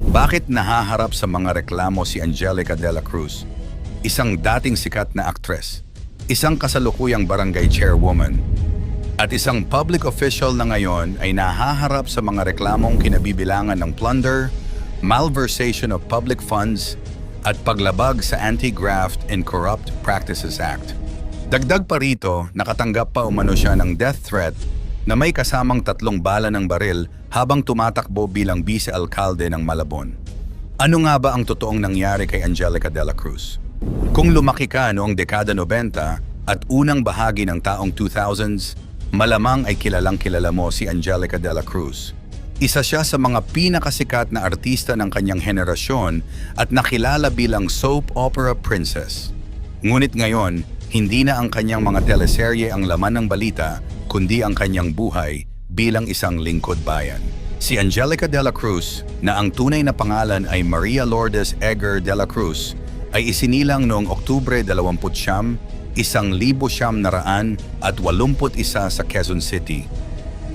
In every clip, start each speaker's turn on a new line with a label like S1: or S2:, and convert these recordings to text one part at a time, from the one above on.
S1: Bakit nahaharap sa mga reklamo si Angelica de la Cruz? Isang dating sikat na aktres, isang kasalukuyang barangay chairwoman, at isang public official na ngayon ay nahaharap sa mga reklamong kinabibilangan ng plunder, malversation of public funds, at paglabag sa Anti-Graft and Corrupt Practices Act. Dagdag pa rito, nakatanggap pa umano siya ng death threat na may kasamang 3 bala ng baril habang tumatakbo bilang vice-alkalde ng Malabon. Ano nga ba ang totoong nangyari kay Angelica de la Cruz? Kung lumaki ka noong dekada 90 at unang bahagi ng taong 2000s, malamang ay kilalang-kilala mo si Angelica de la Cruz. Isa siya sa mga pinakasikat na artista ng kanyang henerasyon at nakilala bilang soap opera princess. Ngunit ngayon, hindi na ang kanyang mga teleserye ang laman ng balita, kundi ang kanyang buhay bilang isang lingkod bayan. Si Angelica de la Cruz, na ang tunay na pangalan ay Maria Lourdes Eger de la Cruz, ay isinilang noong Oktubre 29, 1981 sa Quezon City.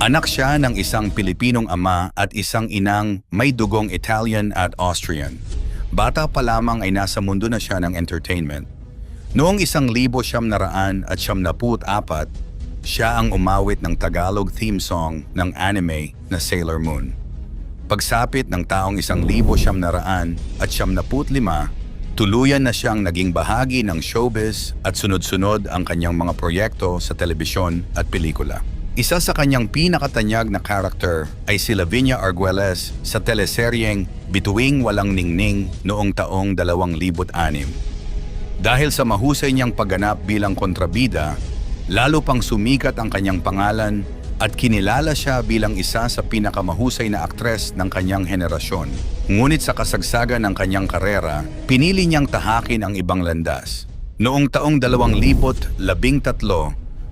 S1: Anak siya ng isang Pilipinong ama at isang inang may dugong Italian at Austrian. Bata pa lamang ay nasa mundo na siya ng entertainment. Noong 1974, siya ang umawit ng Tagalog theme song ng anime na Sailor Moon. Pagsapit ng taong 1975, tuluyan na siyang naging bahagi ng showbiz at sunod-sunod ang kanyang mga proyekto sa telebisyon at pelikula. Isa sa kanyang pinakatanyag na karakter ay si Lavinia Arguelles sa teleseryeng Bituing Walang Ningning noong taong 2006. Dahil sa mahusay niyang pagganap bilang kontrabida, lalo pang sumikat ang kanyang pangalan at kinilala siya bilang isa sa pinakamahusay na aktres ng kanyang henerasyon. Ngunit sa kasagsagan ng kanyang karera, pinili niyang tahakin ang ibang landas. Noong taong 2013,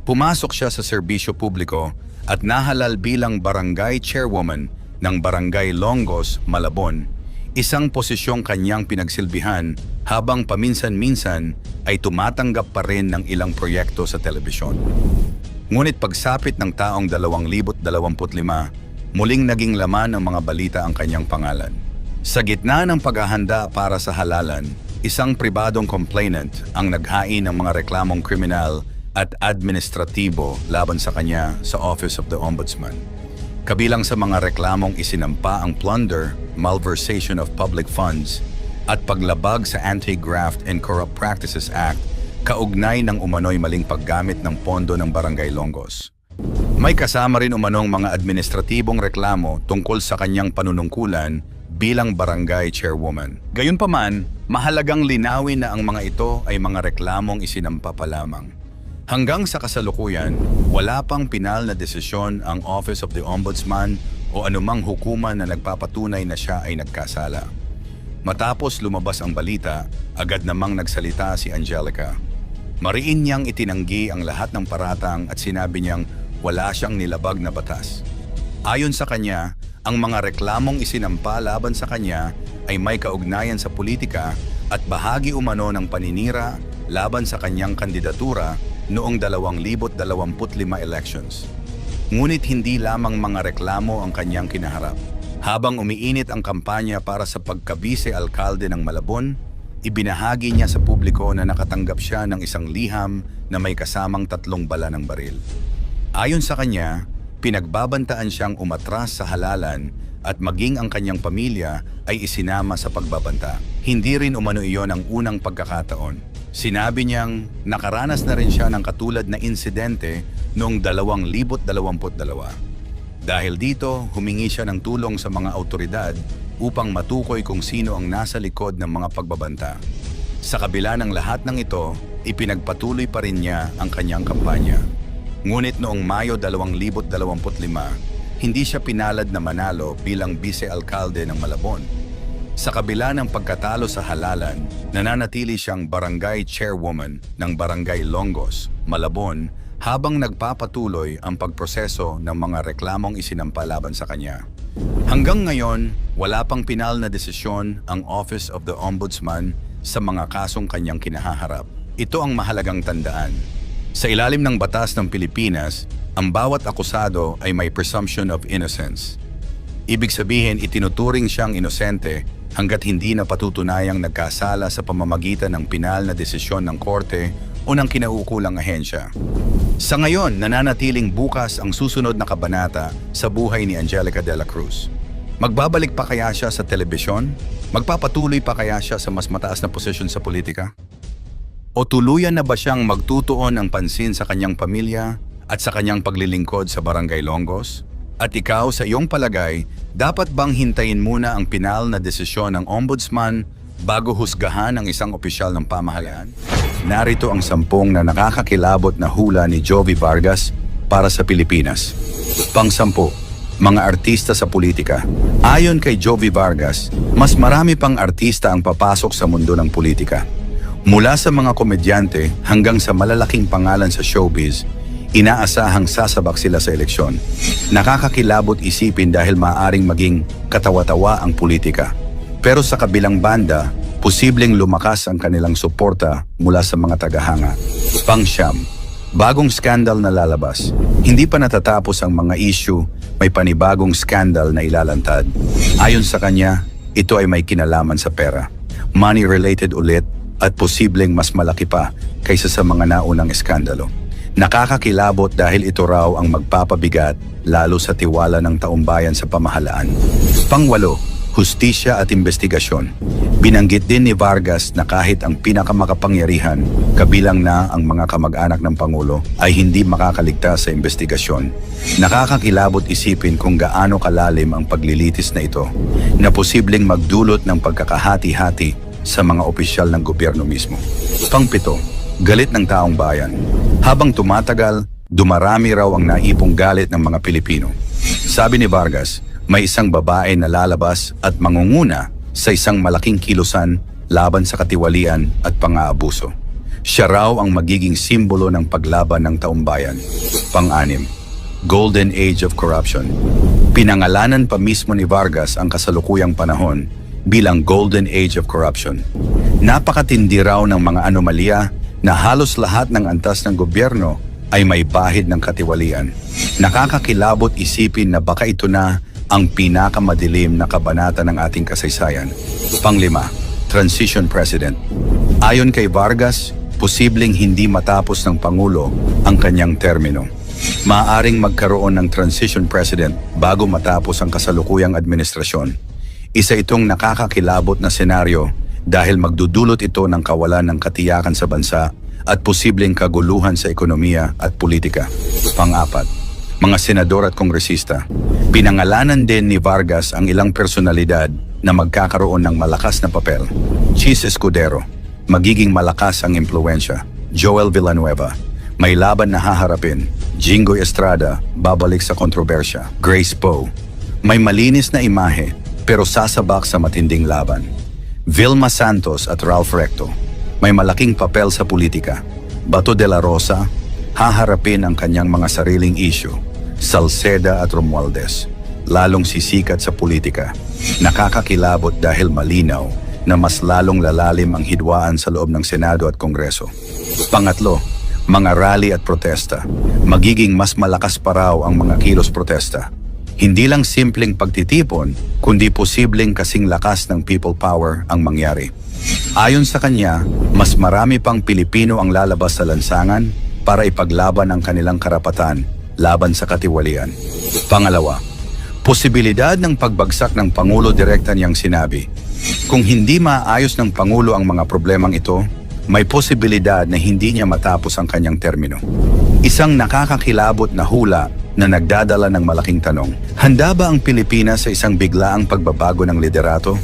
S1: pumasok siya sa serbisyo publiko at nahalal bilang barangay chairwoman ng Barangay Longos, Malabon, isang posisyong kanyang pinagsilbihan habang paminsan-minsan ay tumatanggap pa rin ng ilang proyekto sa telebisyon. Ngunit pagsapit ng taong 2025, muling naging laman ng mga balita ang kanyang pangalan. Sa gitna ng paghahanda para sa halalan, isang pribadong complainant ang naghain ng mga reklamong kriminal at administratibo laban sa kanya sa Office of the Ombudsman. Kabilang sa mga reklamong isinampa ang plunder, malversation of public funds, at paglabag sa Anti-Graft and Corrupt Practices Act kaugnay ng umano'y maling paggamit ng pondo ng Barangay Longos. May kasama rin umanong mga administratibong reklamo tungkol sa kanyang panunungkulan bilang barangay chairwoman. Gayunpaman, mahalagang linawin na ang mga ito ay mga reklamong isinampa pa lamang. Hanggang sa kasalukuyan, wala pang pinal na desisyon ang Office of the Ombudsman o anumang hukuman na nagpapatunay na siya ay nagkasala. Matapos lumabas ang balita, agad namang nagsalita si Angelica. Mariin niyang itinanggi ang lahat ng paratang at sinabi niyang wala siyang nilabag na batas. Ayon sa kanya, ang mga reklamong isinampa laban sa kanya ay may kaugnayan sa politika at bahagi umano ng paninira laban sa kanyang kandidatura noong 2025 elections. Ngunit hindi lamang mga reklamo ang kanyang kinaharap. Habang umiinit ang kampanya para sa pagka-vice-alkalde ng Malabon, ibinahagi niya sa publiko na nakatanggap siya ng isang liham na may kasamang 3 bala ng baril. Ayon sa kanya, pinagbabantaan siyang umatras sa halalan at maging ang kanyang pamilya ay isinama sa pagbabanta. Hindi rin umano iyon ang unang pagkakataon. Sinabi niyang nakaranas na rin siya ng katulad na insidente noong 2022. Dahil dito, humingi siya ng tulong sa mga awtoridad upang matukoy kung sino ang nasa likod ng mga pagbabanta. Sa kabila ng lahat ng ito, ipinagpatuloy pa rin niya ang kanyang kampanya. Ngunit noong Mayo 2025, hindi siya pinalad na manalo bilang vice-alkalde ng Malabon. Sa kabila ng pagkatalo sa halalan, nananatili siyang barangay chairwoman ng Barangay Longos, Malabon, habang nagpapatuloy ang pagproseso ng mga reklamong isinampa laban sa kanya. Hanggang ngayon, wala pang pinal na desisyon ang Office of the Ombudsman sa mga kasong kanyang kinahaharap. Ito ang mahalagang tandaan. Sa ilalim ng batas ng Pilipinas, ang bawat akusado ay may presumption of innocence. Ibig sabihin, itinuturing siyang inosente hanggat hindi na patutunayang nagkasala sa pamamagitan ng pinal na desisyon ng korte o ng kinaukulang ahensya. Sa ngayon, nananatiling bukas ang susunod na kabanata sa buhay ni Angelica de la Cruz. Magbabalik pa kaya siya sa telebisyon? Magpapatuloy pa kaya siya sa mas mataas na posisyon sa politika? O tuluyan na ba siyang magtutuon ng pansin sa kanyang pamilya at sa kanyang paglilingkod sa Barangay Longos? At ikaw, sa iyong palagay, dapat bang hintayin muna ang pinal na desisyon ng ombudsman bago husgahan ang isang opisyal ng pamahalaan? Narito ang 10 na nakakakilabot na hula ni Jovi Vargas para sa Pilipinas. Pang-10, mga artista sa politika. Ayon kay Jovi Vargas, mas marami pang artista ang papasok sa mundo ng politika. Mula sa mga komedyante hanggang sa malalaking pangalan sa showbiz, inaasahang sasabak sila sa eleksyon. Nakakakilabot isipin dahil maaaring maging katawa-tawa ang politika. Pero sa kabilang banda, posibleng lumakas ang kanilang suporta mula sa mga tagahanga. Pang-9, bagong skandal na lalabas. Hindi pa natatapos ang mga issue, may panibagong skandal na ilalantad. Ayon sa kanya, ito ay may kinalaman sa pera. Money-related ulit at posibleng mas malaki pa kaysa sa mga naunang eskandalo. Nakakakilabot dahil ito raw ang magpapabigat lalo sa tiwala ng taumbayan sa pamahalaan. Pang-8, hustisya at investigasyon. Binanggit din ni Vargas na kahit ang pinakamakapangyarihan, kabilang na ang mga kamag-anak ng Pangulo, ay hindi makakaligtas sa investigasyon. Nakakakilabot isipin kung gaano kalalim ang paglilitis na ito, na posibleng magdulot ng pagkakahati-hati sa mga opisyal ng gobyerno mismo. Pang-7, galit ng taong bayan. Habang tumatagal, dumarami raw ang naipong galit ng mga Pilipino. Sabi ni Vargas, may isang babae na lalabas at mangunguna sa isang malaking kilusan laban sa katiwalian at pang-aabuso. Siya raw ang magiging simbolo ng paglaban ng taumbayan. Pang-6, Golden Age of Corruption. Pinangalanan pa mismo ni Vargas ang kasalukuyang panahon bilang Golden Age of Corruption. Napakatindi raw ng mga anomalya na halos lahat ng antas ng gobyerno ay may bahid ng katiwalian. Nakakakilabot isipin na baka ito na ang pinakamadilim na kabanata ng ating kasaysayan. Pang-5, Transition President. Ayon kay Vargas, posibleng hindi matapos ng Pangulo ang kanyang termino. Maaaring magkaroon ng Transition President bago matapos ang kasalukuyang administrasyon. Isa itong nakakakilabot na senaryo dahil magdudulot ito ng kawalan ng katiyakan sa bansa at posibleng kaguluhan sa ekonomiya at politika. Pang-4, mga senador at kongresista. Pinangalanan din ni Vargas ang ilang personalidad na magkakaroon ng malakas na papel. Chis Escudero, magiging malakas ang impluensya. Joel Villanueva, may laban na haharapin. Jingoy Estrada, babalik sa kontrobersya. Grace Poe, may malinis na imahe pero sasabak sa matinding laban. Vilma Santos at Ralph Recto, may malaking papel sa politika. Bato de la Rosa, haharapin ang kanyang mga sariling issue. Salceda at Romualdez, lalong sisikat sa politika. Nakakakilabot dahil malinaw na mas lalong lalalim ang hidwaan sa loob ng Senado at Kongreso. Pang-8, mga rally at protesta. Magiging mas malakas pa raw ang mga kilos protesta. Hindi lang simpleng pagtitipon, kundi posibleng kasing lakas ng people power ang mangyari. Ayon sa kanya, mas marami pang Pilipino ang lalabas sa lansangan para ipaglaban ang kanilang karapatan laban sa katiwalian. Pangalawa, posibilidad ng pagbagsak ng Pangulo direkta niyang sinabi. Kung hindi maayos ng Pangulo ang mga problemang ito, may posibilidad na hindi niya matapos ang kanyang termino. Isang nakakakilabot na hula na nagdadala ng malaking tanong. Handa ba ang Pilipinas sa isang biglaang pagbabago ng liderato?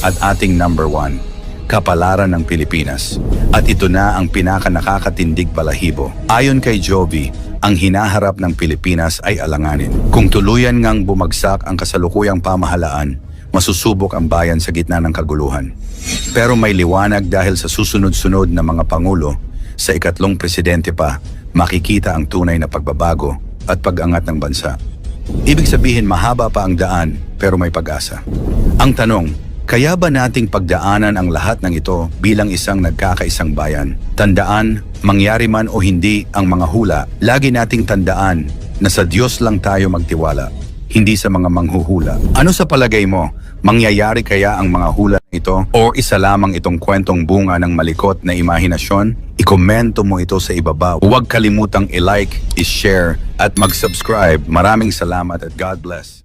S1: At ating number 1, kapalaran ng Pilipinas. At ito na ang pinaka-nakakatindig balahibo. Ayon kay Jovi, ang hinaharap ng Pilipinas ay alanganin. Kung tuluyan ngang bumagsak ang kasalukuyang pamahalaan, masusubok ang bayan sa gitna ng kaguluhan. Pero may liwanag dahil sa susunod-sunod na mga pangulo, sa ikatlong presidente pa, makikita ang tunay na pagbabago at pag-angat ng bansa. Ibig sabihin mahaba pa ang daan pero may pag-asa. Ang tanong, kaya ba nating pagdaanan ang lahat ng ito bilang isang nagkakaisang bayan? Tandaan, mangyari man o hindi ang mga hula, lagi nating tandaan na sa Diyos lang tayo magtiwala. hindi sa mga manghuhula. Ano sa palagay mo? Mangyayari kaya ang mga hula na ito o isa lamang itong kwentong bunga ng malikot na imahinasyon? Ikomento mo ito sa ibaba. Huwag kalimutang i-like, i-share at mag-subscribe. Maraming salamat at God bless.